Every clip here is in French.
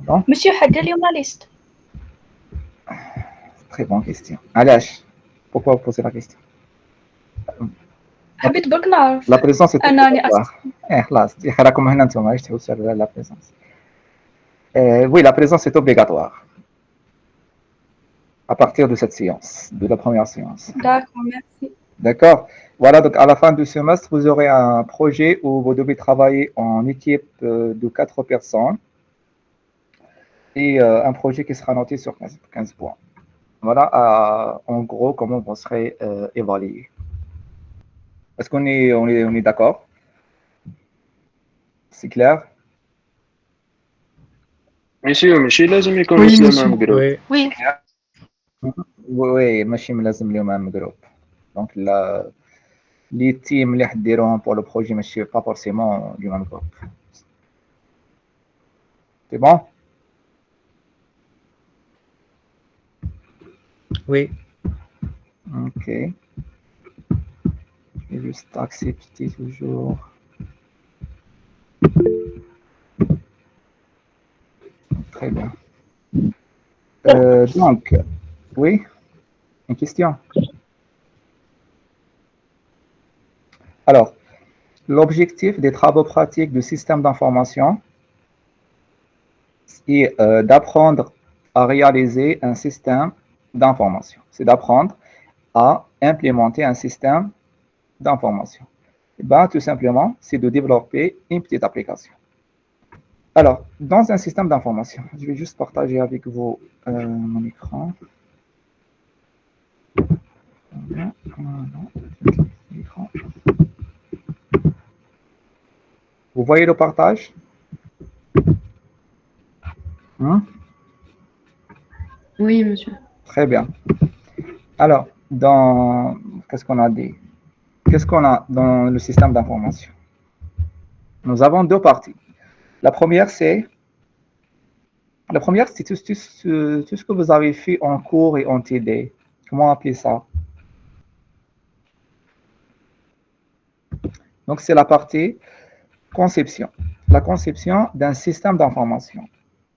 Bon, Monsieur حدد اليوم لا ليست. très bonne question. علاش pourquoi vous posez la question حبيت برك نعرف. la présence est أنا راني obligatoire خلاص دي خيركم هنا انتم عايش تحوسوا على la présence oui la présence est obligatoire à partir de cette séance de la première séance D'accord, merci. d'accord. Voilà, donc à la fin du semestre, vous aurez un projet où vous devez travailler en équipe de 4 personnes et un projet qui sera noté sur 15 points. Voilà, en gros, comment vous serez évalué. Est-ce qu'on est d'accord? C'est clair? Monsieur, ماشي لازم يكون Oui, مسلم monsieur. مقروب. Oui. Oui. Oui, ماشي لازم اليوم un groupe. Donc, les teams اللي حديروهم pour le projet ماشي pas forcément du même groupe. C'est bon? Oui. Ok. Je vais juste accepter toujours. Très bien. Donc, oui, une question. Alors, l'objectif des travaux pratiques du système d'information est d'apprendre à réaliser un système d'information. C'est d'apprendre à implémenter un système d'information. Ben, tout simplement, c'est de développer une petite application. Alors, dans un système d'information, je vais juste partager avec vous mon écran. Voilà. L'écran. Vous voyez le partage? Oui, monsieur. Très bien. Alors, qu'est-ce qu'on a dit? Qu'est-ce qu'on a dans le système d'information? Nous avons deux parties. La première, c'est tout ce que vous avez fait en cours et en TD. Comment appeler ça? Donc, c'est la partie conception. La conception d'un système d'information.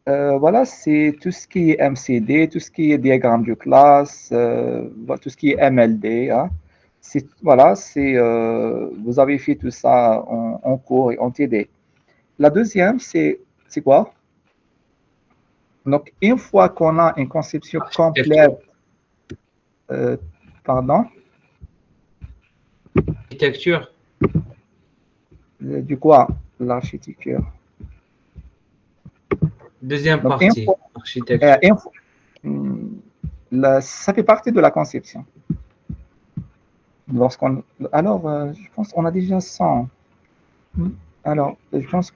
Voilà, c'est tout ce qui est MCD, tout ce qui est diagramme de classe, tout ce qui est MLD. Hein. Voilà, vous avez fait tout ça en cours et en TD. La deuxième, c'est quoi? Donc, une fois qu'on a une conception complète, pardon? Architecture. Du quoi? L'architecture. Deuxième Donc, partie. Architecture. Ça fait partie de la conception. Alors, je pense qu'on a déjà 100. Alors, je pense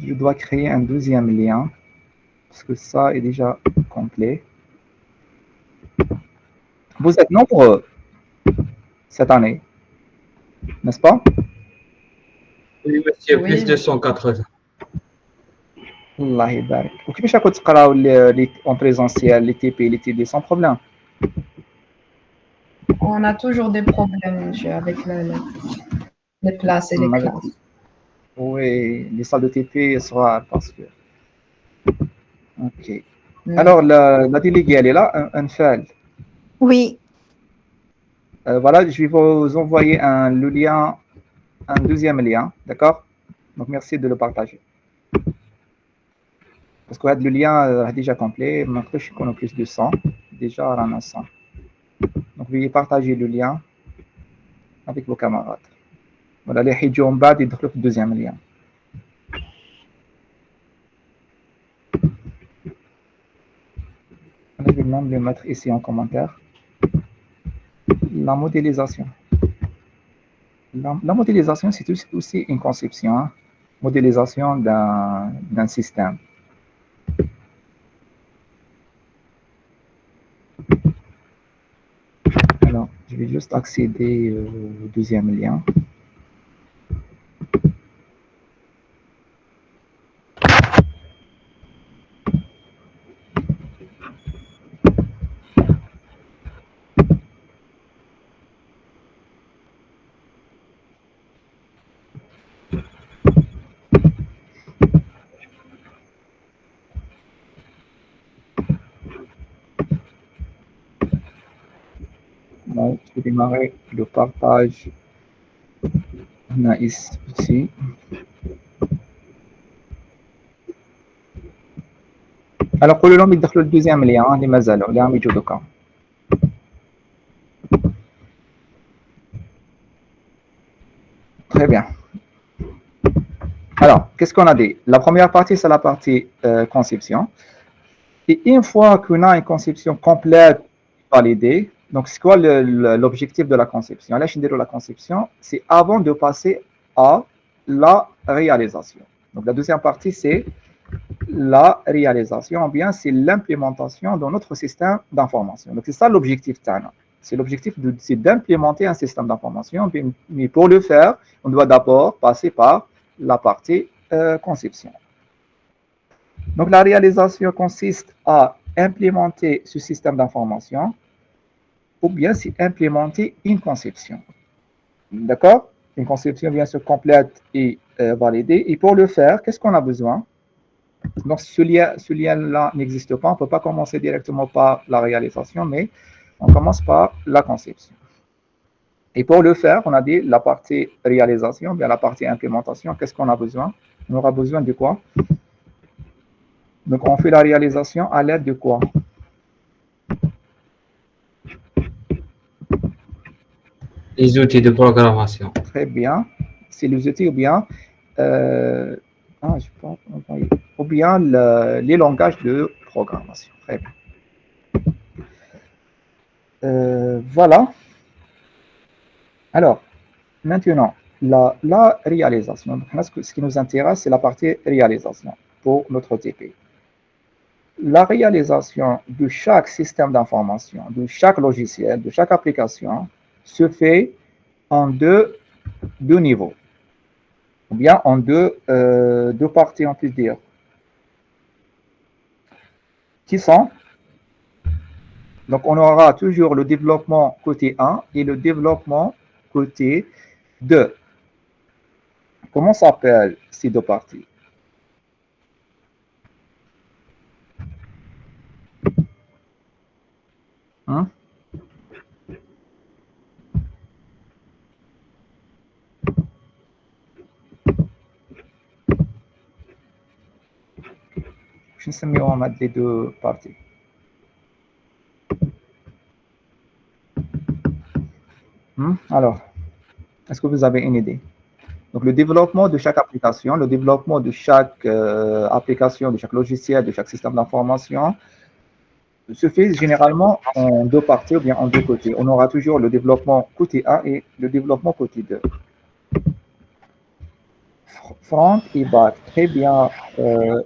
je dois créer un deuxième lien parce que ça est déjà complet. Vous êtes nombreux cette année, n'est-ce pas? Oui, monsieur, Oui. plus de 180. الله يبارك. وكيفاش راكم تقراو en présentiel les TP les TD sans problème? On a toujours des problèmes, monsieur, avec les places et les classes. Oui, les salles de TP soir parce que. Ok. Oui. Alors, la déléguée, elle est là, un file. Oui. Voilà, je vais vous envoyer le lien, un deuxième lien, d'accord? Donc, merci de le partager. Parce que le lien est déjà complet, maintenant je connais plus de 100, déjà on a 100. Donc, veuillez partager le lien avec vos camarades. Voilà, les hidjou en bas, ils le deuxième lien. Je vais même le mettre ici en commentaire. La modélisation. La modélisation, c'est aussi une conception, hein? Modélisation d'un système. Alors, je vais juste accéder au deuxième lien. Bon, je vais démarrer le partage. On a ici. Alors, pour le nom, il y a le deuxième lien, les mazalo, les amis Jodoka. Très bien. Alors, qu'est-ce qu'on a dit? La première partie, c'est la partie conception. Et une fois qu'on a une conception complète, validée, donc c'est quoi l'objectif de la conception? Là, je dis la conception, c'est avant de passer à la réalisation. Donc, la deuxième partie, c'est la réalisation, ou bien c'est l'implémentation dans notre système d'information. Donc, c'est ça l'objectif TANA. C'est l'objectif, c'est d'implémenter un système d'information, mais pour le faire, on doit d'abord passer par la partie conception. Donc, la réalisation consiste à implémenter ce système d'information ou bien c'est implémenter une conception. D'accord? Une conception bien sûr complète et validée. Et pour le faire, qu'est-ce qu'on a besoin? Donc, ce lien-là n'existe pas. On ne peut pas commencer directement par la réalisation, mais on commence par la conception. Et pour le faire, on a dit la partie réalisation, bien la partie implémentation. Qu'est-ce qu'on a besoin? On aura besoin de quoi? Donc, on fait la réalisation à l'aide de quoi? Les outils de programmation. Très bien. C'est les outils ou bien, ou bien les langages de programmation. Très bien. Voilà. Alors, maintenant, la réalisation. Donc, ce qui nous intéresse, c'est la partie réalisation pour notre TP. La réalisation de chaque système d'information, de chaque logiciel, de chaque application, se fait en deux niveaux, ou bien en deux parties, on peut dire, qui sont, donc on aura toujours le développement côté 1 et le développement côté 2. Comment s'appellent ces deux parties? Hein? Je ne sais pas où mettre les deux parties. Alors, est-ce que vous avez une idée? Donc, le développement de chaque application, le développement de chaque application, de chaque logiciel, de chaque système d'information se fait généralement en deux parties ou bien en deux côtés. On aura toujours le développement côté 1 et le développement côté 2. Front et back. Très bien,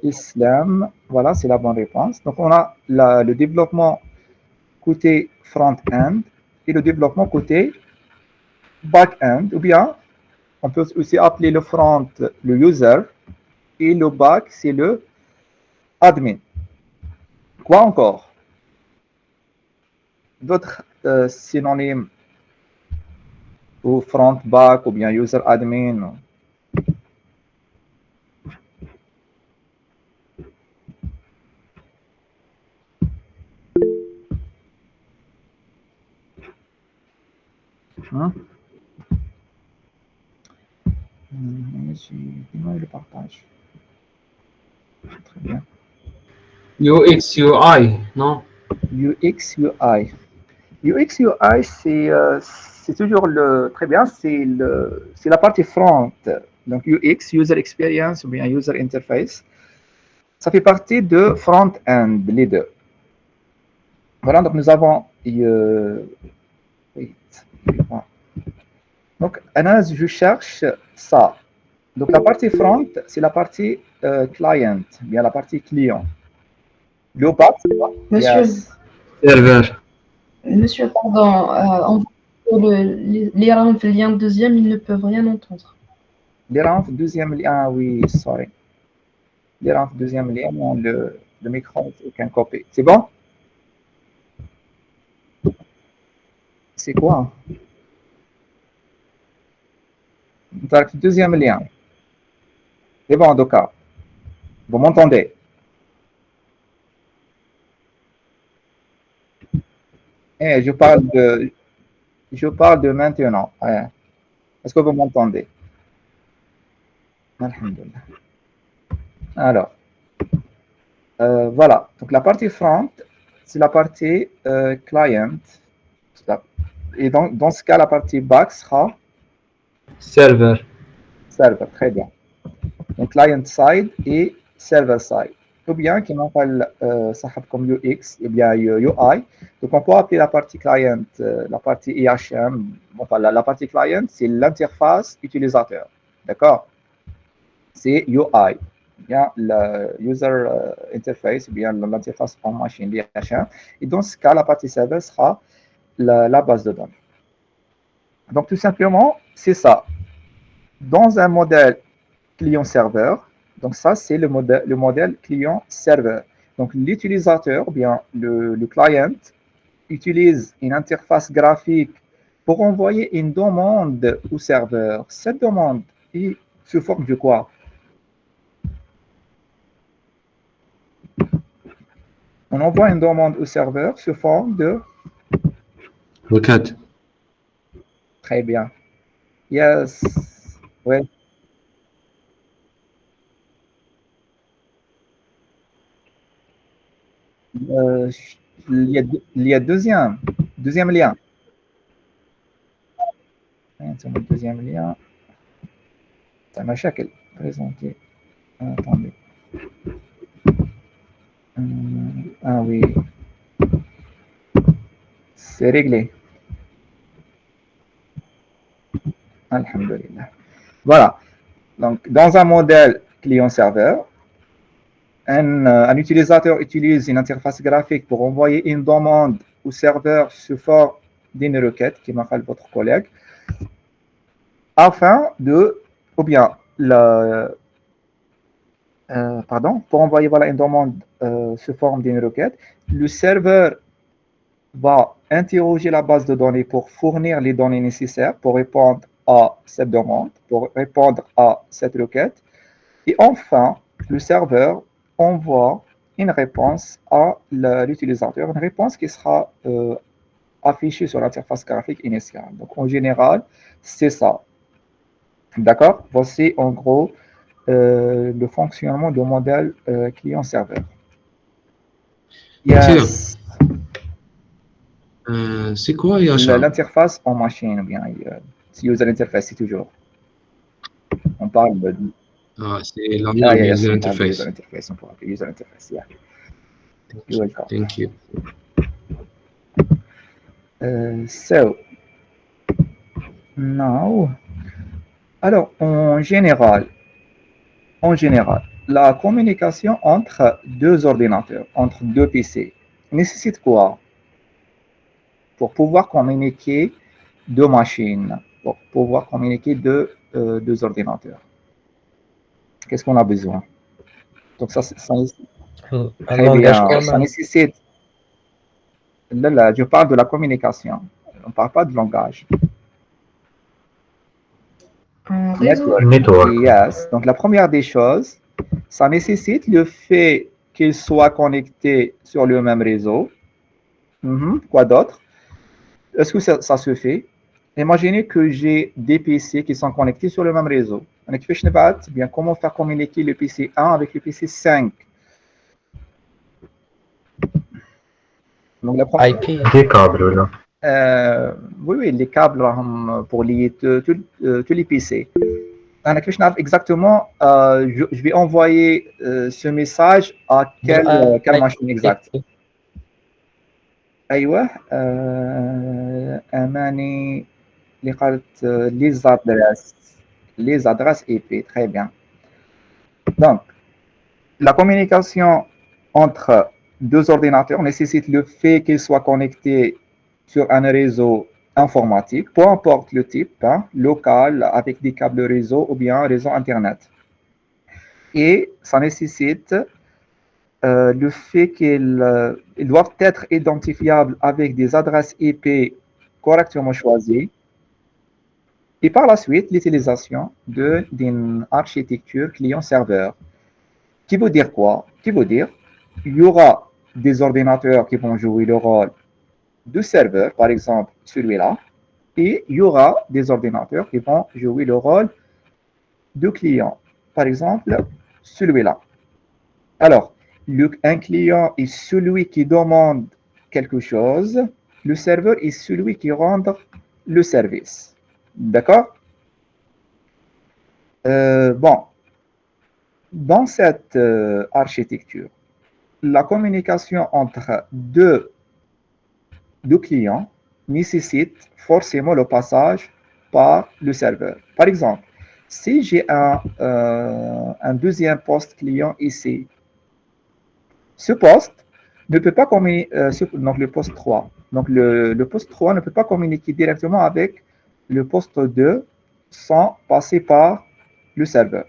Islam. Voilà, c'est la bonne réponse. Donc, on a le développement côté front-end et le développement côté back-end. Ou bien, on peut aussi appeler le front le user et le back, c'est le admin. Quoi encore? D'autres synonymes ou front, back ou bien user, admin. J'ai le partage. Très bien. UX, UI, non? UX, UI. UX, UI, c'est toujours le... Très bien, c'est la partie front. Donc UX, User Experience ou bien User Interface. Ça fait partie de front-end, les deux. Voilà, donc nous avons... donc, je cherche ça. Donc, la partie front, c'est la partie client, bien la partie client. Le back, c'est quoi? Monsieur, Serveur. monsieur, pardon, les rampes, le lien deuxième, ils ne peuvent rien entendre. Les rampes, deuxième lien, ah oui, sorry. Les rampes, deuxième lien, le micro, aucun copie. C'est bon? C'est quoi? Donc, deuxième lien. C'est bon, Doka. Vous m'entendez? Je parle de... Je parle de maintenant. Ouais. Est-ce que vous m'entendez? Alhamdulillah. Alors, voilà. Donc, la partie front, c'est la partie client. Et dans ce cas, la partie back sera server. server. Très bien. Donc, client side et server side. Ou bien, qui m'appelle ça comme UX, et bien UI. Donc, on peut appeler la partie client, la partie IHM. Enfin, la partie client, c'est l'interface utilisateur. D'accord? C'est UI. Bien, le user interface, bien l'interface en machine, l'IHM. Et dans ce cas, la partie server sera la base de données. Donc, tout simplement, c'est ça. Dans un modèle client-serveur, donc ça, c'est le modèle client-serveur. Donc, l'utilisateur, bien le client, utilise une interface graphique pour envoyer une demande au serveur. Cette demande est sous forme de quoi? On envoie une demande au serveur sous forme de... requête. Très bien. Yes. Ouais. Il y a deuxième lien. C'est mon deuxième lien. Ça m'a chaque présenté. Attendez. Ah oui. C'est réglé. Alhamdulillah. Voilà. Donc, dans un modèle client-serveur, un utilisateur utilise une interface graphique pour envoyer une demande au serveur sous forme d'une requête qui m'appelle votre collègue, afin de, ou bien, pour envoyer voilà, une demande sous forme d'une requête, le serveur va interroger la base de données pour fournir les données nécessaires pour répondre à cette demande, pour répondre à cette requête. Et enfin, le serveur envoie une réponse à l'utilisateur, une réponse qui sera affichée sur l'interface graphique initiale. Donc, en général, c'est ça. D'accord? Voici en gros le fonctionnement du modèle client-serveur. Yes. C'est quoi IHM? L'interface en machine, ou bien c'est user interface, c'est toujours. On parle de. Ah, c'est la même user interface. User interface, on peut appeler user interface, yeah. You're welcome. Thank you. So, now, alors, en général, la communication entre deux ordinateurs, entre deux PC, nécessite quoi? Pour pouvoir communiquer deux machines, pour pouvoir communiquer deux ordinateurs. Qu'est-ce qu'on a besoin? Donc, ça un langage commun. Ça nécessite. Là, je parle de la communication. On ne parle pas de langage. Un réseau. Network. Yes. Donc, la première des choses, ça nécessite le fait qu'ils soient connectés sur le même réseau. Quoi d'autre? Est-ce que ça se fait? Imaginez que j'ai des PC qui sont connectés sur le même réseau. Bien, comment faire communiquer le PC 1 avec le PC 5? Donc, la première... IP. Des câbles, là. Oui, les câbles pour lier tous les PC. Exactement, je vais envoyer ce message à quelle machine exacte? أيوة أماني اللي قالت les adresses IP. Très bien. Donc, la communication entre deux ordinateurs nécessite le fait qu'ils soient connectés sur un réseau informatique, peu importe le type, local, avec des câbles réseau ou bien réseau Internet. Et ça nécessite le fait qu'ils doivent être identifiables avec des adresses IP correctement choisies. Et par la suite, l'utilisation d'une architecture client-serveur. Qui veut dire quoi? Qui veut dire il y aura des ordinateurs qui vont jouer le rôle de serveur, par exemple celui-là, et il y aura des ordinateurs qui vont jouer le rôle de client. Par exemple, celui-là. Alors, un client est celui qui demande quelque chose, le serveur est celui qui rend le service. D'accord? Bon, dans cette architecture, la communication entre deux clients nécessite forcément le passage par le serveur. Par exemple, si j'ai un deuxième poste client ici, ce poste ne peut pas communiquer, donc le poste 3. Donc le poste 3 ne peut pas communiquer directement avec le poste 2 sans passer par le serveur.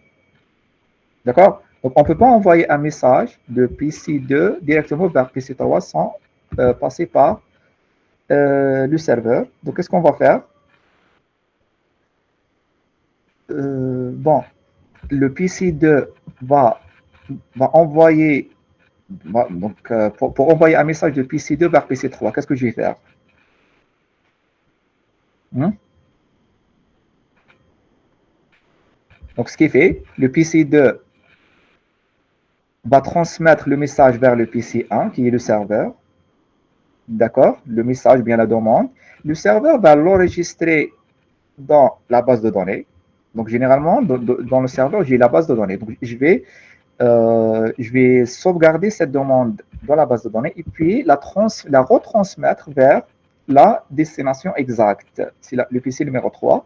D'accord? Donc on ne peut pas envoyer un message de PC2 directement vers PC3 sans passer par le serveur. Donc qu'est-ce qu'on va faire? Bon, le PC2 va envoyer, donc pour envoyer un message de PC2 vers PC3, qu'est-ce que je vais faire? Donc ce qui est fait, le PC2 va transmettre le message vers le PC1 qui est le serveur. D'accord? Le message, bien la demande. Le serveur va l'enregistrer dans la base de données. Donc généralement, dans le serveur, j'ai la base de données. Donc je vais sauvegarder cette demande dans la base de données et puis la retransmettre vers la destination exacte. C'est le PC numéro 3.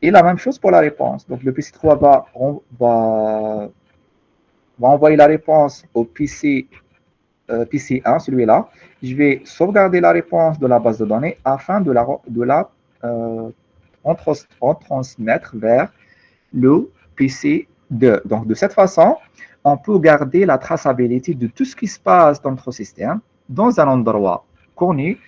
Et la même chose pour la réponse. Donc le PC3 va envoyer la réponse au PC1, celui-là. Je vais sauvegarder la réponse de la base de données afin de la transmettre vers le PC2. Donc de cette façon, on peut garder la traçabilité de tout ce qui se passe dans notre système dans un endroit connu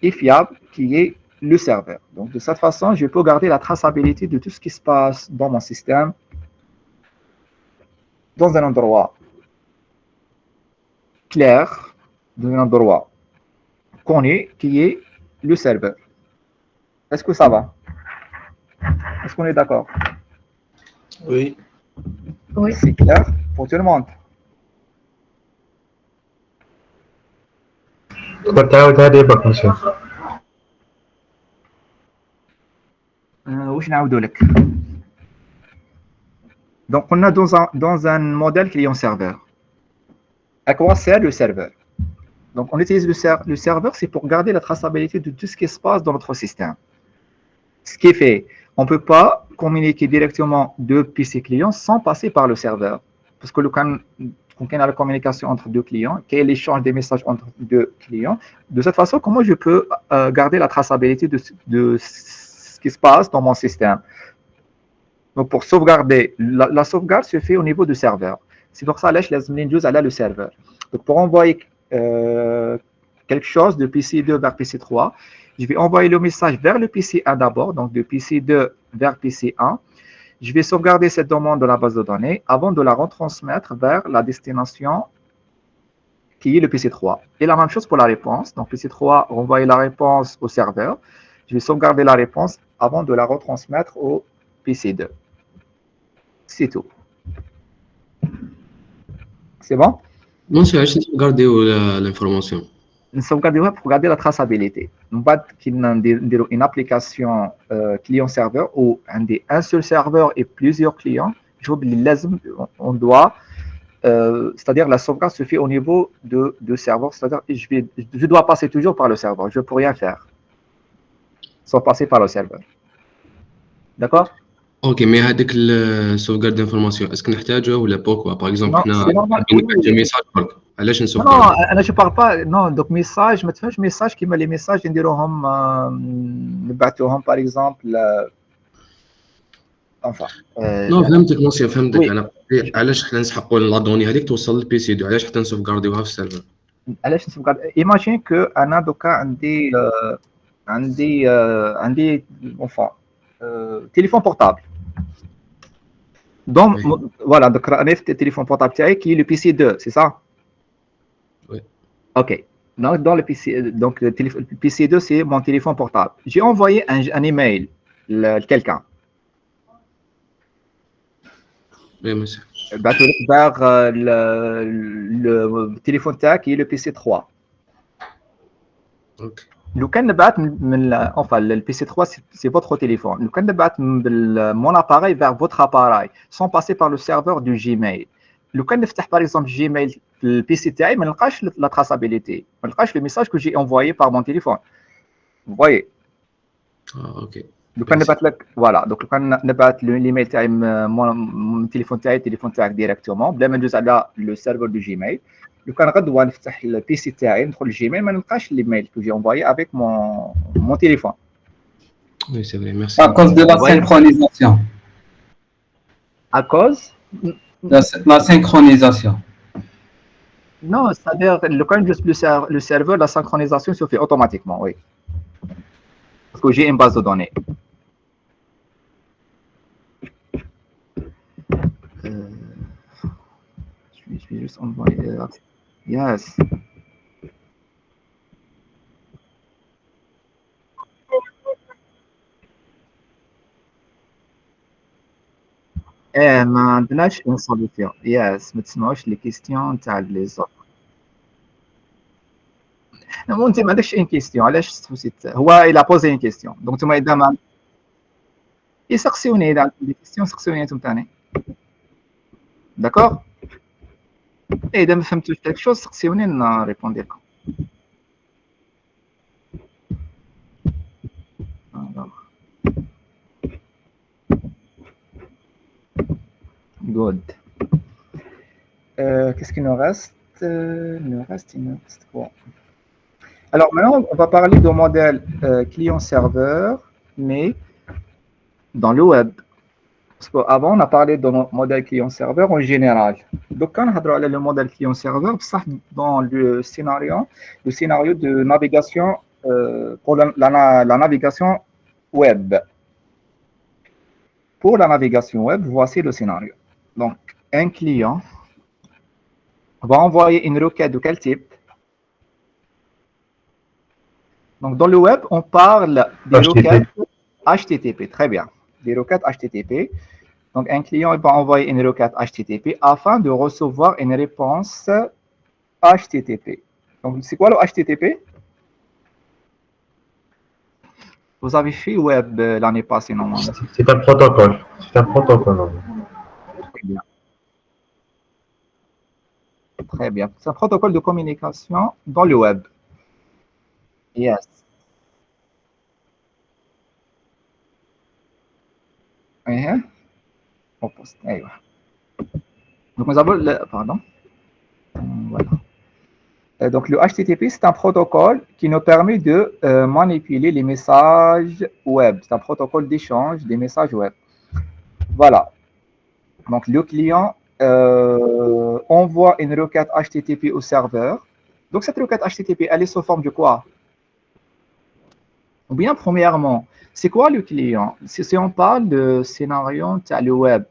et fiable qui est le serveur. Donc de cette façon, je peux garder la traçabilité de tout ce qui se passe dans mon système dans un endroit clair, dans un endroit connu qui est le serveur. Est-ce que ça va? Est-ce qu'on est d'accord? Oui. Oui. C'est clair pour tout le monde. Donc, on a dans un modèle client-serveur. À quoi sert le serveur? Donc, on utilise le serveur, c'est pour garder la traçabilité de tout ce qui se passe dans notre système. Ce qui est fait, on ne peut pas communiquer directement de PC clients sans passer par le serveur. Parce que quand on a la communication entre deux clients, quel est l'échange des messages entre deux clients, de cette façon, comment je peux garder la traçabilité de ce qui se passe dans mon système? Donc, pour sauvegarder, la sauvegarde se fait au niveau du serveur. C'est pour ça que le serveur. Donc, pour envoyer quelque chose de PC2 vers PC3, je vais envoyer le message vers le PC1 d'abord, donc de PC2 vers PC1. Je vais sauvegarder cette demande dans la base de données avant de la retransmettre vers la destination qui est le PC3. Et la même chose pour la réponse. Donc, PC3 renvoie la réponse au serveur. Je vais sauvegarder la réponse avant de la retransmettre au PC2. C'est tout. C'est bon? Non, c'est juste sauvegarder l'information. Sauvegarder pour garder la traçabilité. On va une application client-serveur où un seul serveur et plusieurs clients. On doit, c'est-à-dire la sauvegarde se fait au niveau de serveur. C'est-à-dire je dois passer toujours par le serveur. Je ne peux rien faire sans passer par le serveur. D'accord? Ok, mais هذيك السوفغارد d'information, est-ce qu'on نحتاجه ولا pourquoi? Par exemple, c'est normal. un message برك. علاش نسوفغارد؟ Non, انا je parle pas. Non, donc message, ما تفهمش message كيما les messages نديروهم نبعثوهم par exemple. Enfin. نو فهمتك مونسي فهمتك انا علاش حنا نسحقوا لا دوني هذيك توصل للبي سي 2 علاش حتى نسوفغارديوها في السيرفر علاش نسوفغارد ايماجين كو انا دوكا عندي enfin téléphone portable donc voilà donc راني في التليفون portable تاعي qui est le PC2 c'est ça oui ok dans le PC, donc le PC2, c'est mon téléphone portable. J'ai envoyé un email à quelqu'un. Oui, monsieur. Vers le téléphone TAC qui est le PC3. Ok. Enfin, le PC3, c'est votre téléphone. Le cas de mon appareil vers votre appareil, sans passer par le serveur du Gmail. Le cas de par exemple Gmail, le PC TAC, je ne la traçabilité. Je ne le message que j'ai envoyé par mon téléphone. Vous voyez? Ah, ok. Le cas de voilà. Donc, le cas de l'email TAC, mon téléphone TAC directement. Bla le serveur du Gmail. Le cas de le PC TAC, le Gmail, je ne l'email que j'ai envoyé avec mon téléphone. Oui, c'est vrai, merci. À cause de la Ouais. synchronisation. À cause? La synchronisation. Non, c'est-à-dire quand le serveur, la synchronisation se fait automatiquement, oui. Parce que j'ai une base de données. Je vais juste envoyer. Yes. ما عندناش une solution. Yes, ما تسمعوش les questions تاع les autres. Non, انت ما عندكش une question. علاش تفوسيت؟ هو il a posé une question. Donc نتوما اذا ما يسقسيوني اذا عندكم des questions سقسيوني انتم ثاني. D'accord? Et اذا ما فهمتوش quelque chose سقسيوني نريبوندي لكم. Alors. Good. Qu'est-ce qu'il nous reste? Il nous reste quoi? Alors maintenant, on va parler de modèle client-serveur, mais dans le web. Parce qu'avant, on a parlé de modèle client-serveur en général. Donc, quand on a le modèle client-serveur, ça dans le scénario de navigation pour la navigation web. Pour la navigation web, voici le scénario. Donc, un client va envoyer une requête de quel type? Donc, dans le web, on parle des requêtes HTTP. Très bien. Des requêtes HTTP. Donc, un client va envoyer une requête HTTP afin de recevoir une réponse HTTP. Donc, c'est quoi le HTTP? Vous avez fait web l'année passée, normalement. C'est un protocole. C'est un protocole. Très bien. Très bien. C'est un protocole de communication dans le web. Yes. Donc, nous avons le... Pardon. Voilà. Donc, le HTTP, c'est un protocole qui nous permet de manipuler les messages web. C'est un protocole d'échange des messages web. Voilà. Donc, le client envoie une requête HTTP au serveur. Donc, cette requête HTTP, elle est sous forme de quoi? Ou bien, premièrement, c'est quoi le client? Si on parle de scénario le web,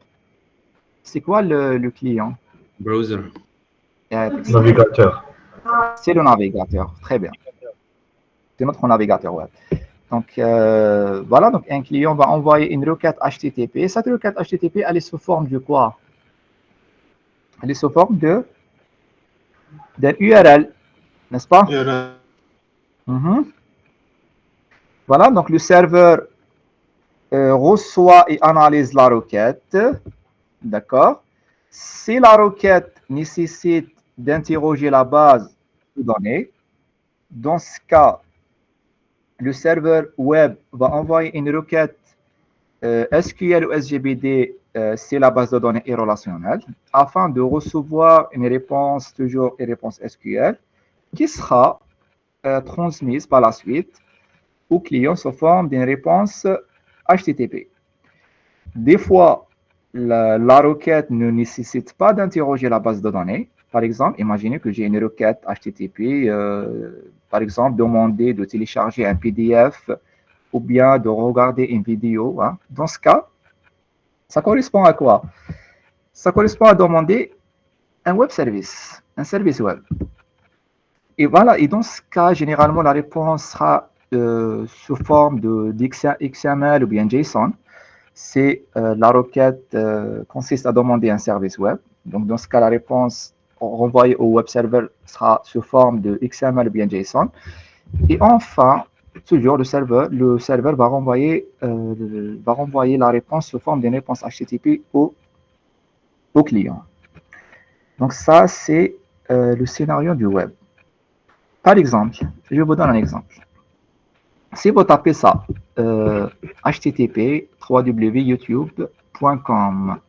c'est quoi le client? Browser. Navigateur. C'est le navigateur. Très bien. C'est notre navigateur web. Donc, voilà. Donc, un client va envoyer une requête HTTP. Cette requête HTTP, elle est sous forme de quoi? Elle est sous forme d'un URL, n'est-ce pas? Voilà. Donc, le serveur reçoit et analyse la requête. D'accord? Si la requête nécessite d'interroger la base de données, dans ce cas, le serveur web va envoyer une requête SQL ou SGBD si la base de données est relationnelle, afin de recevoir une réponse, toujours une réponse SQL, qui sera transmise par la suite au client sous forme d'une réponse HTTP. Des fois, la requête ne nécessite pas d'interroger la base de données. Par exemple, imaginez que j'ai une requête HTTP, par exemple, demander de télécharger un PDF ou bien de regarder une vidéo. Hein. Dans ce cas, ça correspond à quoi? Ça correspond à demander un web service, un service web. Et voilà, et dans ce cas, généralement, la réponse sera sous forme d'XML ou bien JSON. C'est la requête consiste à demander un service web. Donc, dans ce cas, la réponse renvoyée au web server sera sous forme de XML ou bien JSON. Et enfin, toujours le serveur va renvoyer la réponse sous forme d'une réponse HTTP au client. Donc, ça, c'est le scénario du web. Par exemple, je vous donne un exemple. Si vous tapez ça, http www.youtube.com.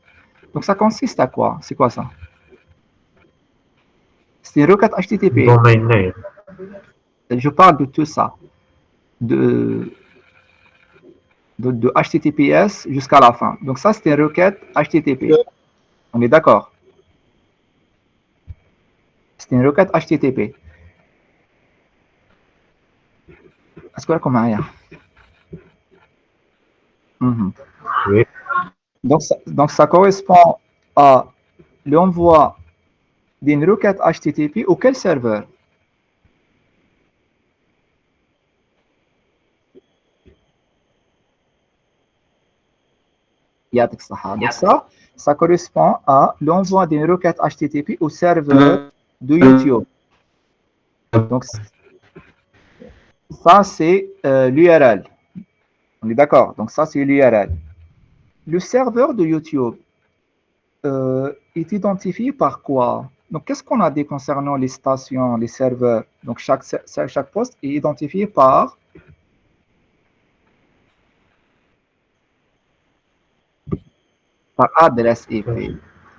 Donc ça consiste à quoi? C'est quoi ça? C'est une requête HTTP. Domain name. Je parle de tout ça. De HTTPS jusqu'à la fin. Donc ça, c'est une requête HTTP. On est d'accord? C'est une requête HTTP. Est-ce que vous avez Oui. Donc ça correspond à l'envoi d'une requête HTTP auquel serveur? Donc ça correspond à l'envoi d'une requête HTTP au serveur de YouTube. Donc ça c'est l'URL. On est d'accord? Donc ça c'est l'URL. Le serveur de YouTube est identifié par quoi? Donc qu'est-ce qu'on a dit concernant les stations, les serveurs? Donc chaque poste est identifié par adresse IP.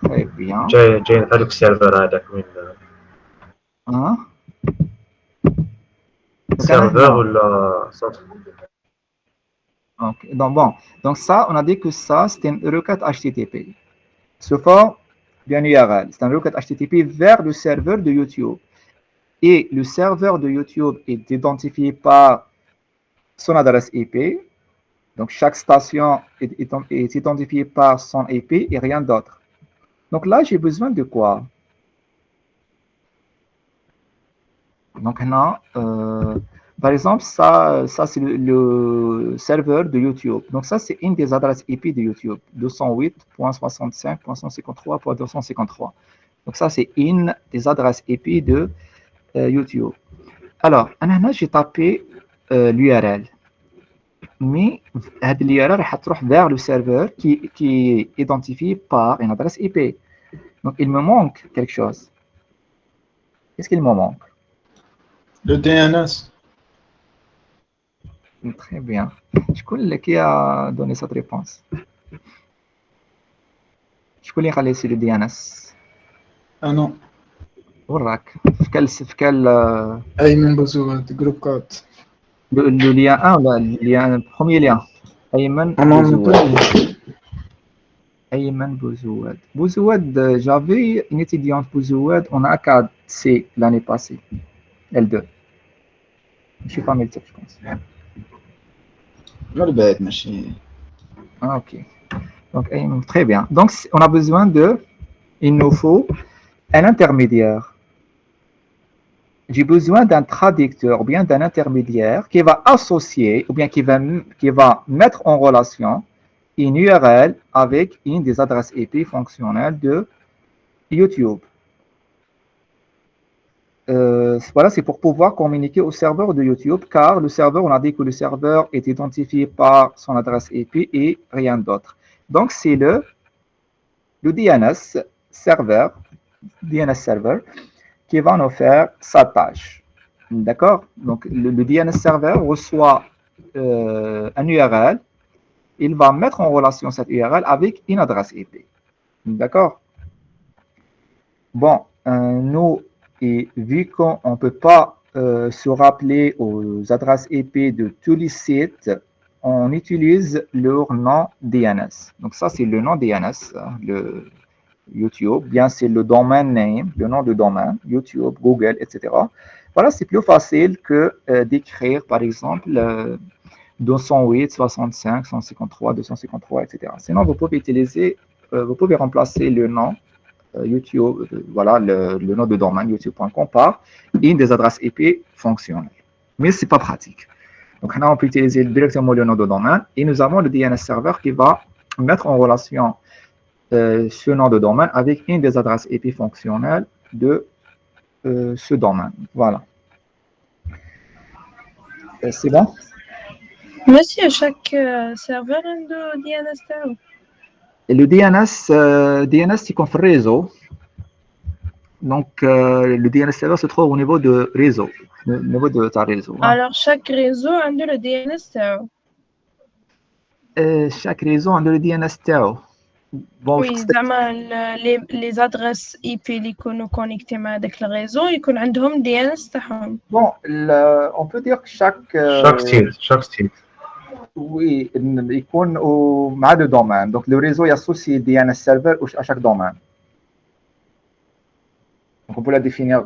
Très bien. جاي هذاك السيرفر هذاك من Hein? سيرفر ولا صوت. Okay. Donc ça, on a dit que ça, c'est une requête HTTP. Sous forme d'une URL. C'est une requête HTTP vers le serveur de YouTube. Et le serveur de YouTube est identifié par son adresse IP. Donc chaque station est identifiée par son IP et rien d'autre. Donc là, j'ai besoin de quoi? Donc là, par exemple, ça c'est le serveur de YouTube. Donc ça, c'est une des adresses IP de YouTube, 208.65.153.253. Donc ça, c'est une des adresses IP de YouTube. Alors, j'ai tapé l'URL. Mais l'URL va vers le serveur qui est identifié par une adresse IP. Donc, il me manque quelque chose. Qu'est-ce qu'il me manque? Le DNS. Très bien. Qui a donné cette réponse? Je a laissé le DNS. Ah non. وراك في quel Ayman Bouzouad, groupe 4. le lien 1 ou le lien premier lien? Ayman Bouzouad. Bouzouad, j'avais une étudiante Bouzouad en ACAD C l'année passée. L2. Je ne suis pas médecin, je pense. Ah, ok. Donc, très bien. Donc, on a besoin il nous faut un intermédiaire. J'ai besoin d'un traducteur ou bien d'un intermédiaire qui va associer ou bien qui va mettre en relation une URL avec une des adresses IP fonctionnelles de YouTube. Voilà, c'est pour pouvoir communiquer au serveur de YouTube, car le serveur, on a dit que le serveur est identifié par son adresse IP et rien d'autre. Donc, c'est le DNS serveur qui va nous faire sa tâche. D'accord? Donc, le DNS serveur reçoit un URL. Il va mettre en relation cette URL avec une adresse IP. D'accord? Bon, nous, et vu qu'on ne peut pas se rappeler aux adresses IP de tous les sites, on utilise leur nom DNS. Donc ça, c'est le nom DNS, le YouTube. Bien, c'est le domain name, le nom de domaine, YouTube, Google, etc. Voilà, c'est plus facile que d'écrire, par exemple, 208, 65, 153, 253, etc. Sinon, vous pouvez remplacer le nom YouTube, voilà le nom de domaine youtube.com par une des adresses IP fonctionnelles. Mais ce n'est pas pratique. Donc, là, on peut utiliser directement le nom de domaine et nous avons le DNS serveur qui va mettre en relation ce nom de domaine avec une des adresses IP fonctionnelles de ce domaine. Voilà. C'est bon? Monsieur, chaque serveur a un DNS تاعو. Et le DNS, c'est comme réseau. Donc, le DNS serveur se trouve au niveau de réseau, au niveau de ta réseau. Hein. Alors chaque réseau a le DNS تاعو. Chaque réseau a le DNS تاعو. Bon, Oui, زعما les adresses IP اللي يكونوا connectés مع داك الريزو يكون عندهم DNS تاعهم. Bon, on peut dire que chaque site. Oui, il compte au mal de domaine. Donc, le réseau est associé DNS serveur à chaque domaine. Donc, on peut la définir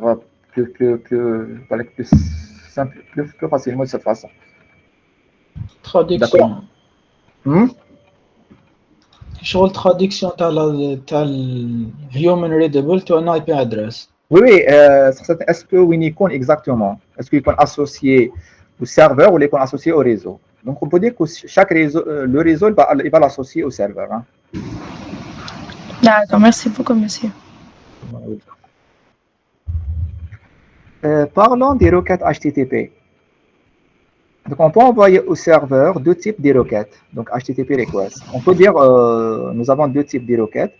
plus simple, plus facilement de cette façon. Traduction. Hmm? شغل traduction تاع human readable to an IP address. Oui, est-ce que Winicon exactement? Est-ce qu'il est associé au serveur ou il est associé au réseau? Donc, on peut dire que chaque réseau, le réseau, il va l'associer au serveur. Hein. D'accord, merci beaucoup, monsieur. Parlons des requêtes HTTP. Donc, on peut envoyer au serveur deux types de requêtes. Donc, HTTP request. On peut dire, nous avons deux types de requêtes.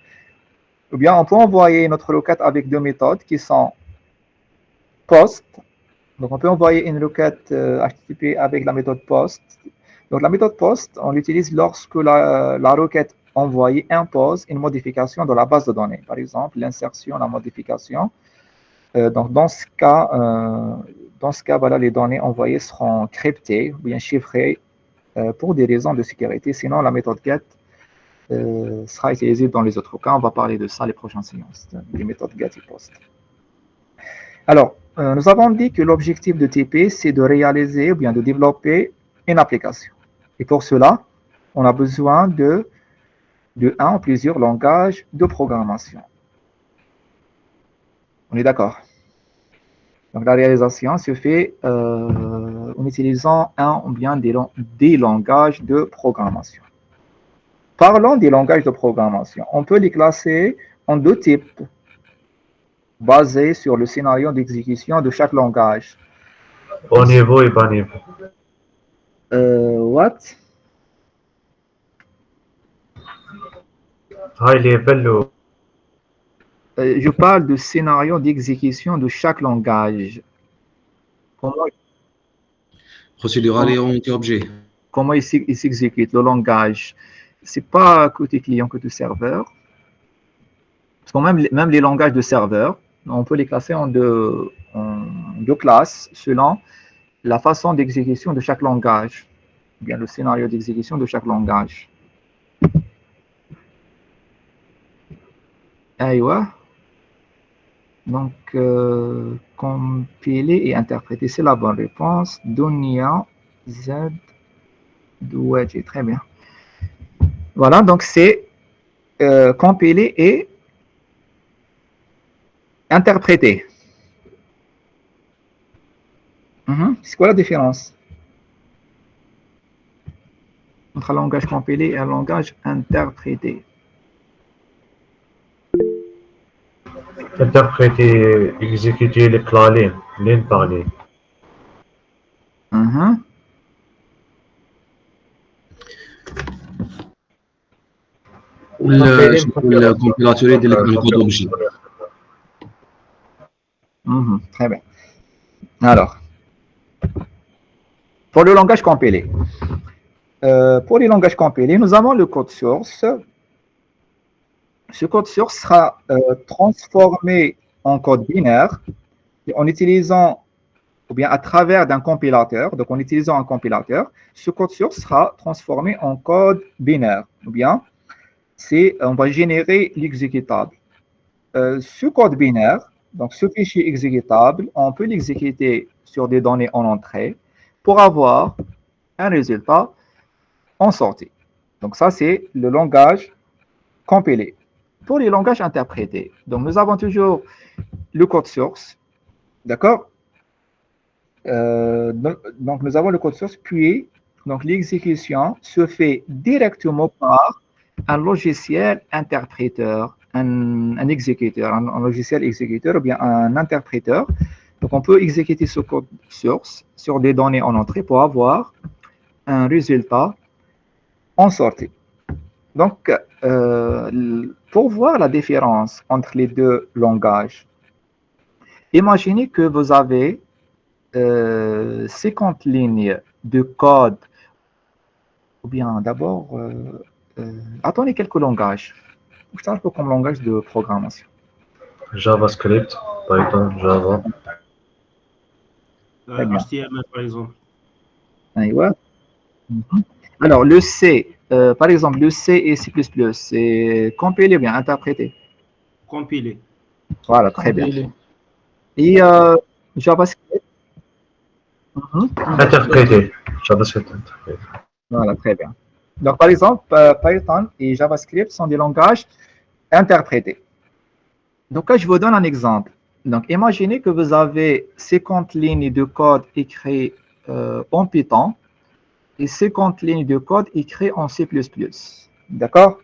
Ou bien, on peut envoyer notre requête avec deux méthodes qui sont POST. Donc, on peut envoyer une requête HTTP avec la méthode POST. Donc, la méthode POST, on l'utilise lorsque la requête envoyée impose une modification dans la base de données. Par exemple, l'insertion, la modification. Donc, dans ce cas, voilà, les données envoyées seront cryptées ou bien chiffrées pour des raisons de sécurité. Sinon, la méthode GET sera utilisée dans les autres cas. On va parler de ça les prochaines séances, des méthodes GET et POST. Alors, nous avons dit que l'objectif de TP, c'est de réaliser ou bien de développer une application. Et pour cela, on a besoin de un ou plusieurs langages de programmation. On est d'accord? Donc, la réalisation se fait en utilisant un ou bien des langages de programmation. Parlons des langages de programmation. On peut les classer en deux types, basés sur le scénario d'exécution de chaque langage. Haut niveau et bas niveau. What? High level ou Je parle de scénario d'exécution de chaque langage. Procédural et orienté-objet. Comment il s'exécute le langage? Ce n'est pas côté client, côté serveur. Parce que même les langages de serveur, on peut les classer en deux classes selon la façon d'exécution de chaque langage, ou bien le scénario d'exécution de chaque langage. Aïwa. Donc, compiler et interpréter, c'est la bonne réponse. Dunia Z Douadji, très bien. Voilà, donc c'est compiler et interpréter. C'est quoi la différence entre un langage compilé et un langage interprété? interpréter, exécuter les clés, ligne par ligne. Le compilateur est de méthode objet. Très bien. Alors, pour le langage compilé. Pour les langages compilés, nous avons le code source. Ce code source sera transformé en code binaire en utilisant, ou bien à travers d'un compilateur. Donc, en utilisant un compilateur, ce code source sera transformé en code binaire. Ou bien, on va générer l'exécutable. Ce code binaire, donc ce fichier exécutable, on peut l'exécuter sur des données en entrée pour avoir un résultat en sortie. Donc, ça, c'est le langage compilé. pour les langages interprétés. Donc, nous avons toujours le code source, d'accord? Donc, nous avons le code source, puis donc l'exécution se fait directement par un logiciel interpréteur, un exécuteur, un logiciel exécuteur ou bien un interpréteur. Donc, on peut exécuter ce code source sur des données en entrée pour avoir un résultat en sortie. Donc, pour voir la différence entre les deux langages, imaginez que vous avez 50 lignes de code, ou bien d'abord, attendez quelques langages. Je parle comme langage de programmation. JavaScript, Python, Java. HTML par exemple. Ouais. Alors, le C, par exemple, le C et C++, c'est compilé ou bien interprété? Compilé. Voilà, très bien. Compilé. Et JavaScript? Interprété. JavaScript interprété. Voilà, très bien. Donc, par exemple, Python et JavaScript sont des langages interprétés. Donc, là, je vous donne un exemple. Donc, imaginez que vous avez 50 lignes de code écrit en Python et 50 lignes de code écrit en C++. D'accord?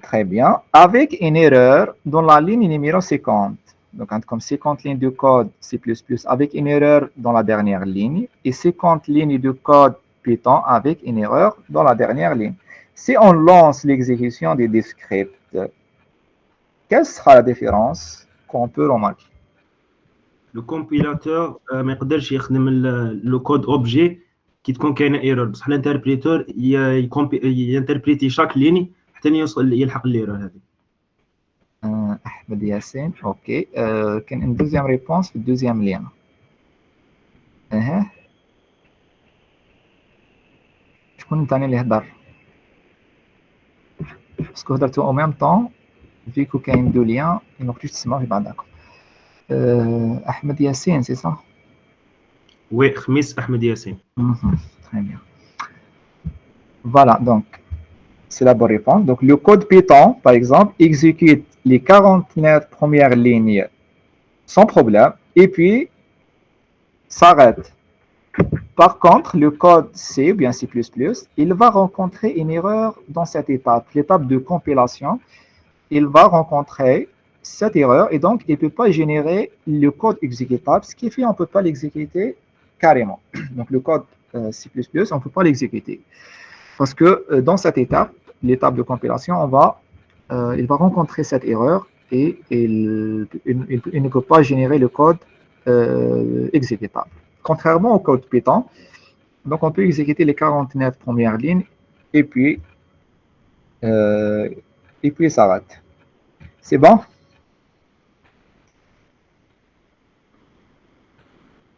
Très bien. Avec une erreur dans la ligne numéro 50. Donc, comme 50 lignes de code C++ avec une erreur dans la dernière ligne et 50 lignes de code Python avec une erreur dans la dernière ligne. Si on lance l'exécution des scripts, quelle sera la différence qu'on peut remarquer? Le compilateur ما يقدرش يخدم le code objet كي تكون كاينه ايرور بصح الانتربريتور ينتربريتي شاك ليني حتى يوصل يلحق الايرور هذه. Ahmed Yassine, ok. Quelle une deuxième réponse, le deuxième lien. شكون الثاني اللي هضر؟ باسكو هضرتو en même temps فيكو كاين دو ليان ما كنتوش تسمعوا في بعضكم. Ahmed Yassine, c'est ça? Oui, Khmis Ahmed Yassine. Très bien. Voilà, donc c'est la bonne réponse. Donc le code Python, par exemple, exécute les 49 premières lignes sans problème et puis s'arrête. Par contre, le code C ou bien C++, il va rencontrer une erreur dans cette étape, l'étape de compilation. Il va rencontrer cette erreur et donc il ne peut pas générer le code exécutable, ce qui fait qu'on ne peut pas l'exécuter carrément. Donc le code C++, on ne peut pas l'exécuter. Parce que dans cette étape, l'étape de compilation, il va rencontrer cette erreur et il ne peut pas générer le code exécutable. Contrairement au code Python, donc on peut exécuter les 49 premières lignes et puis ça s'arrête. C'est bon?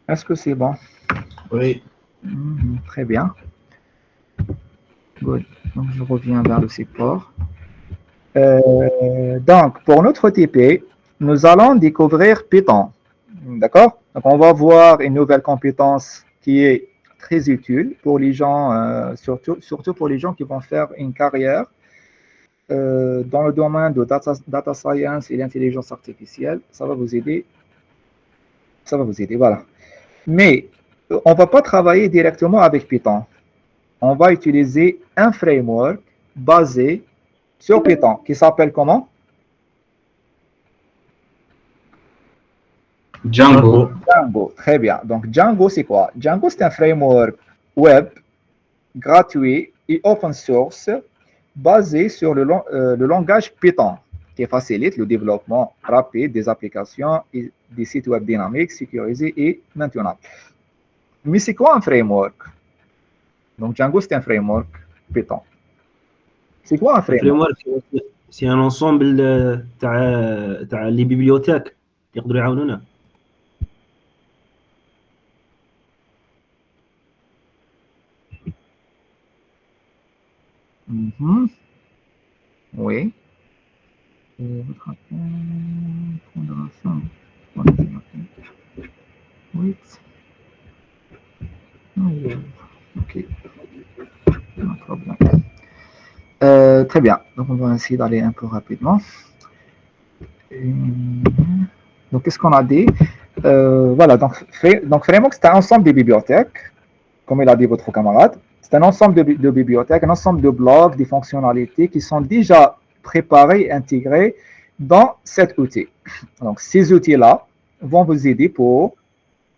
Est-ce que c'est bon? Oui. Très bien. Good. Donc je reviens vers le support. Donc pour notre TP, nous allons découvrir Python. D'accord? Donc on va voir une nouvelle compétence qui est très utile pour les gens, surtout pour les gens qui vont faire une carrière dans le domaine de data science et l'intelligence artificielle. Ça va vous aider. Ça va vous aider, voilà. Mais on ne va pas travailler directement avec Python. On va utiliser un framework basé sur Python qui s'appelle comment? Django. Django, très bien. Donc Django, c'est quoi? Django, c'est un framework web gratuit et open source basé sur le langage Python qui facilite le développement rapide des applications et des sites web dynamiques, sécurisés et maintenables. Mais c'est quoi un framework? Donc Django, c'est un framework Python. C'est quoi un framework? C'est un ensemble تاع les bibliothèques يقدروا يعاونونا. Oui. Ok. No problème. Très bien. Donc, on va essayer d'aller un peu rapidement. Donc, qu'est-ce qu'on a dit? Voilà, donc Framework, c'est un ensemble de bibliothèques, comme il a dit votre camarade. C'est un ensemble de bibliothèques, un ensemble de blocs, des fonctionnalités qui sont déjà préparées et intégrées dans cet outil. Donc, ces outils-là vont vous aider pour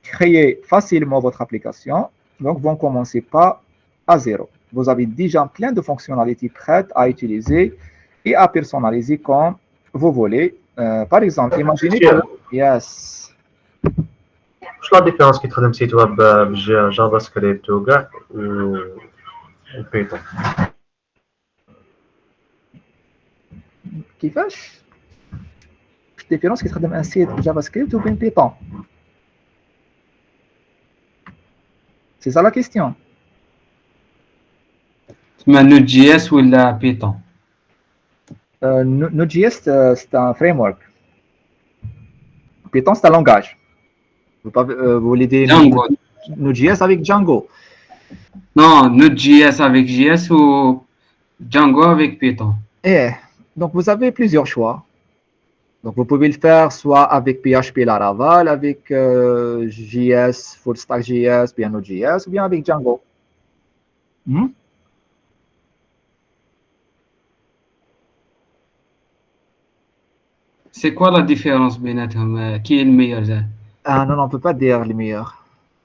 créer facilement votre application. Donc, vont commencer pas à zéro. Vous avez déjà plein de fonctionnalités prêtes à utiliser et à personnaliser comme vous voulez. Par exemple, imaginez que... Yes. واش لا ديفيرونس كي تخدم سيت ويب بجافا سكريبت وكاع وبيتون؟ كيفاش؟ الديفيرونس كي تخدم ان سيت بجافا سكريبت وبين بيتون؟ سي ça la question. تسمى نوت جي اس ولا بيتون؟ Node.js, c'est un framework. Python, c'est un langage. Vous voulez dire Django. Node.js avec Django? Non, Node.js avec JS ou Django avec Python. Eh, donc vous avez plusieurs choix. Donc vous pouvez le faire soit avec PHP Laravel, avec JS, Full Stack JS, bien Node.js, ou bien avec Django. C'est quoi la différence بيناتهم؟ Qui est le meilleur ده؟ Ah non, non, on ne peut pas dire les meilleurs.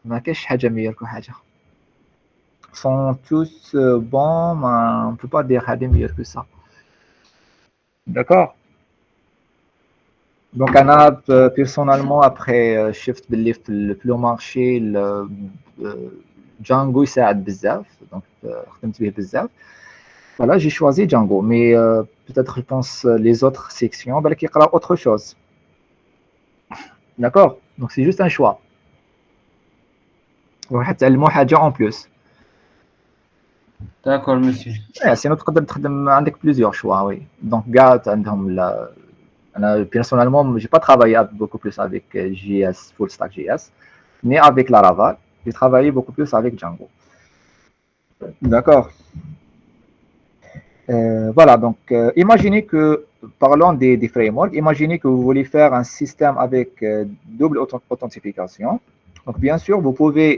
ما كاينش حاجة meilleure que حاجة. Ils sont tous bons, mais on ne peut pas dire حاجة meilleure que ça. D'accord? Donc, personnellement, après Shift Belief, le plus marché, Django, ça aide بزاف. Donc, خدمت به بزاف. Voilà, j'ai choisi Django, mais peut-être, je pense, les autres sections, ben, qui يقرأ autre chose. D'accord? Donc, c'est juste un choix. واحد تعلموا حاجة en plus. D'accord, monsieur. Sinon, تقدر تخدم عندك plusieurs choix, oui. Donc, قاعد عندهم personnellement, j'ai pas travaillé beaucoup plus avec JS, Full Stack JS, mais avec Laravel, j'ai travaillé beaucoup plus avec Django. D'accord. Voilà, donc imaginez que, parlons des frameworks, imaginez que vous voulez faire un système avec double authentification. Donc, bien sûr, vous pouvez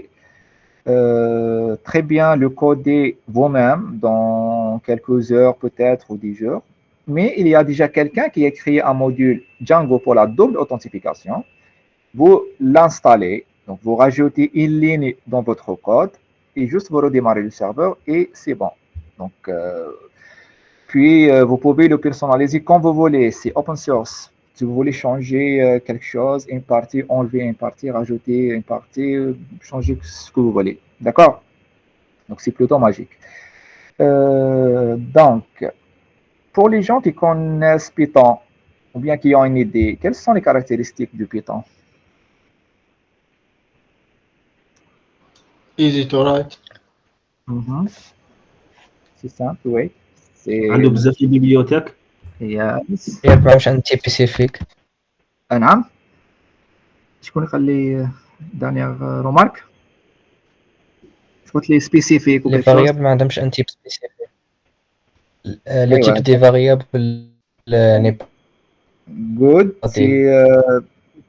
très bien le coder vous-même dans quelques heures peut-être ou 10 jours. Mais il y a déjà quelqu'un qui a créé un module Django pour la double authentification. Vous l'installez, donc vous rajoutez une ligne dans votre code et juste vous redémarrez le serveur et c'est bon. Donc, puis vous pouvez le personnaliser comme vous voulez. C'est open source. Si vous voulez changer quelque chose, une partie, enlever une partie, rajouter une partie, changer ce que vous voulez. D'accord? Donc, c'est plutôt magique. Donc, pour les gens qui connaissent Python, ou bien qui ont une idée, quelles sont les caractéristiques du Python? Easy to write. C'est simple, oui. عنده بزاف ديال البيبليوتيك. Yes. يربعوش عن تيب سبيسيفيك. نعم. شكون يخلي dernière remarque? قلت لي spécifique ou لي quelque chose. فاريابل ما عندهمش ان تيب سبيسيفيك. لو تيب دي فاريابل ني Good. C'est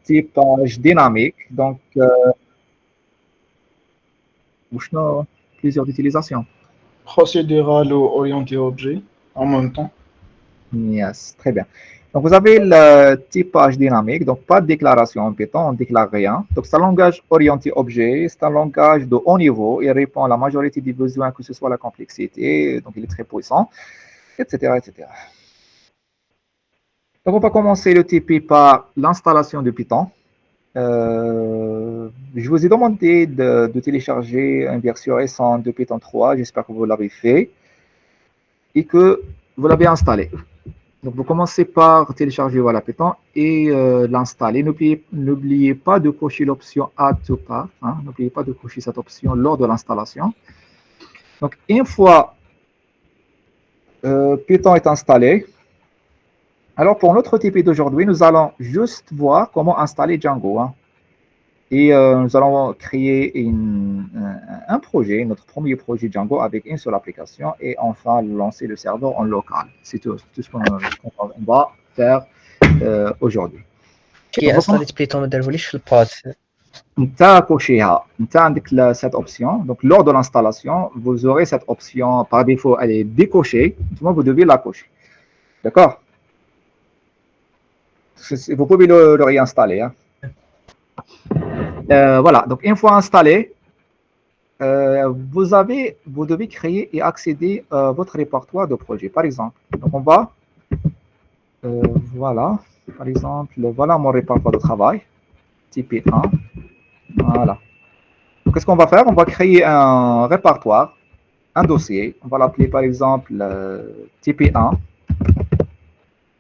typage dynamique. Donc, وشنو plusieurs utilisations. Procédural ou orienté objet en même temps. Yes, très bien. Donc, vous avez le typage dynamique, donc pas de déclaration en Python, on ne déclare rien. Donc, c'est un langage orienté objet, c'est un langage de haut niveau, il répond à la majorité des besoins, que ce soit la complexité, donc il est très puissant, etc. etc. Donc, on va commencer le TP par l'installation de Python. Je vous ai demandé de télécharger une version récente de Python 3, j'espère que vous l'avez fait et que vous l'avez installé. Donc, vous commencez par télécharger voilà, Python et l'installer. N'oubliez pas de cocher l'option Add to Path. N'oubliez pas de cocher cette option lors de l'installation. Donc, une fois Python est installé, alors pour notre TP d'aujourd'hui, nous allons juste voir comment installer Django. Et nous allons créer un projet, notre premier projet Django avec une seule application et enfin lancer le serveur en local. C'est tout ce qu'on va faire aujourd'hui. كي انستاليت بيتون ما دارهوليش في الباد. نتا كوشيها نتا عندك cette option. Donc lors de l'installation, vous aurez cette option par défaut, elle est décochée. Vous devez la cocher. D'accord? Vous pouvez le réinstaller. Hein. Voilà, donc une fois installé, vous devez créer et accéder à votre répertoire de projet. Par exemple, donc on va, voilà, par exemple, voilà mon répertoire de travail, type 1. Voilà. Qu'est-ce qu'on va faire? On va créer un répertoire, un dossier. On va l'appeler par exemple TP1.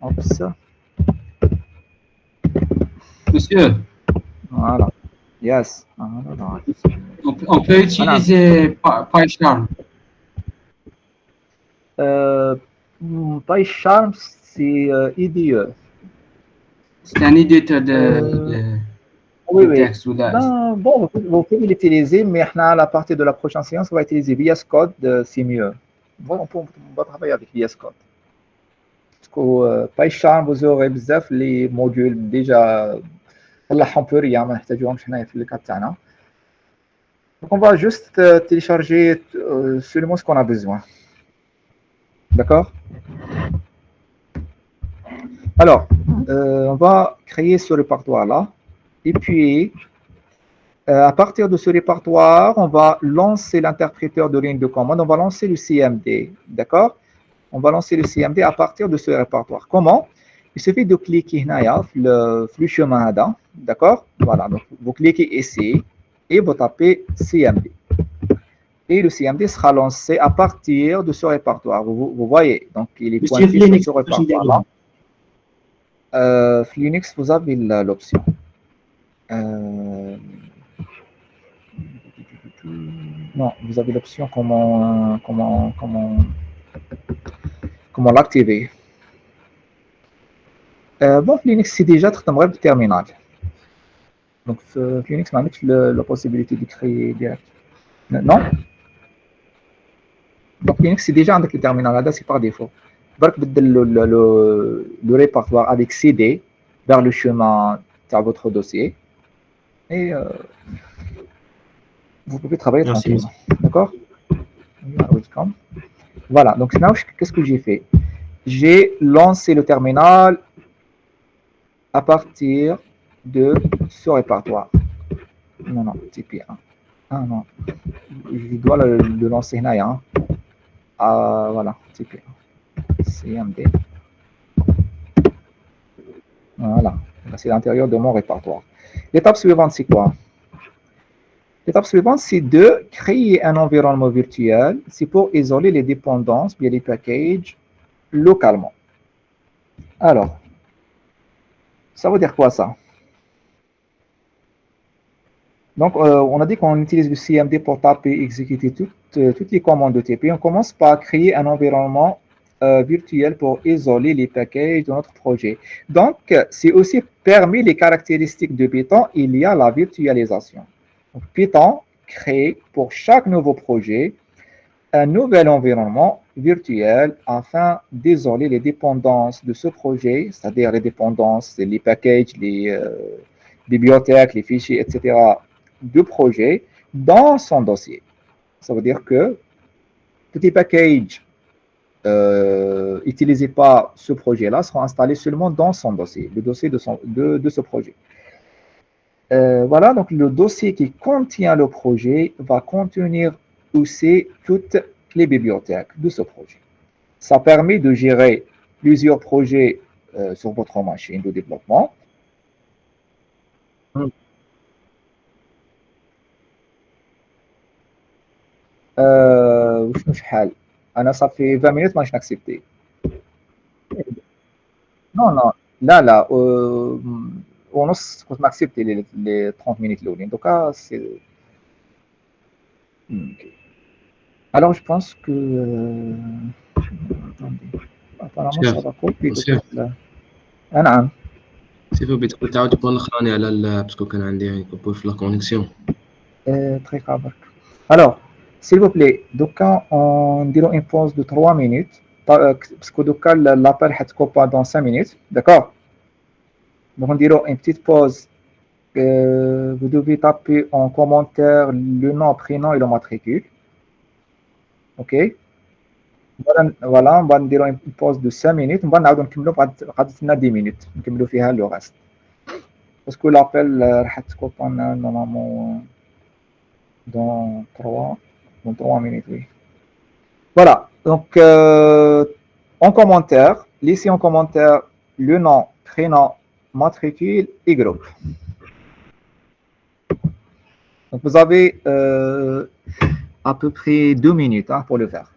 Oups. Monsieur, Voilà. Yes. on peut utiliser PyCharm. PyCharm, c'est IDE. C'est un éditeur de Oui, oui. texte ou de... Ben, bon, vous pouvez l'utiliser, mais à la partie de la prochaine séance, on va utiliser VS Code, c'est mieux. Bon, on va travailler avec VS Code. Parce que PyCharm, vous aurez les modules déjà. On peut rien, donc on va juste télécharger seulement ce qu'on a besoin. D'accord? Alors, on va créer ce répertoire-là. Et puis, à partir de ce répertoire, on va lancer l'interpréteur de ligne de commande. On va lancer le CMD. D'accord? On va lancer le CMD à partir de ce répertoire. Comment? Il suffit de cliquer le flux chemin. D'accord? Voilà. Donc, vous cliquez ici et vous tapez CMD. Et le CMD sera lancé à partir de ce répertoire. Vous voyez, donc il est pointé sur ce répertoire-là. Linux, vous avez l'option. Non, vous avez l'option comment l'activer. Bon, Linux, c'est déjà très le terminal. Donc, Linux m'a mis la possibilité de créer direct. Non? Donc, Linux, c'est déjà avec le terminal, là, c'est par défaut. Le répertoire avec CD vers le chemin de votre dossier. Et vous pouvez travailler tranquillement. D'accord? Voilà, donc maintenant, qu'est-ce que j'ai fait? J'ai lancé le terminal à partir de ce répertoire. Non, TP1. Ah non, je dois le lancer là. Hein. Voilà, TP1. CMD. Voilà, c'est l'intérieur de mon répertoire. L'étape suivante, c'est quoi? L'étape suivante, c'est de créer un environnement virtuel. C'est pour isoler les dépendances, bien les packages, localement. Alors, ça veut dire quoi ça? Donc, on a dit qu'on utilise le CMD pour taper et exécuter toutes les commandes de TP. On commence par créer un environnement virtuel pour isoler les packages de notre projet. Donc, c'est aussi parmi les caractéristiques de Python, il y a la virtualisation. Donc, Python crée pour chaque nouveau projet un nouvel environnement virtuel afin d'isoler les dépendances de ce projet, c'est-à-dire les dépendances, les packages, les bibliothèques, les fichiers, etc., de projet dans son dossier. Ça veut dire que tous les packages utilisés par ce projet-là seront installés seulement dans son dossier, le dossier de ce projet. Voilà, donc le dossier qui contient le projet va contenir aussi toutes les bibliothèques de ce projet. Ça permet de gérer plusieurs projets sur votre machine de développement. وشنو شحال انا صافي 20 minutes مانيش ناكسبتي نو لا ونص كنت ناكسبتي لي 30 minutes الاولين دوكا سي alors je pense que apparemment ça va couper نعم سي فو بتقول تعاود تكون الاخراني على باسكو كان عندي يعني كوبور في لا كونيكسيون. Très grave. Alors, s'il vous plaît, donc on dirait une pause de 3 minutes, parce que donc l'appel est coupé dans 5 minutes, d'accord? Donc on dirait une petite pause. Vous devez taper en commentaire le nom, prénom et le matricule. Ok? Voilà, on va dire une pause de 5 minutes. On va nous 10 minutes. On va faire le reste. Parce que l'appel est coupé normalement dans 3 minutes, oui. Voilà, donc en commentaire, laissez en commentaire le nom, prénom, matricule et groupe. Donc vous avez à peu près 2 minutes pour le faire.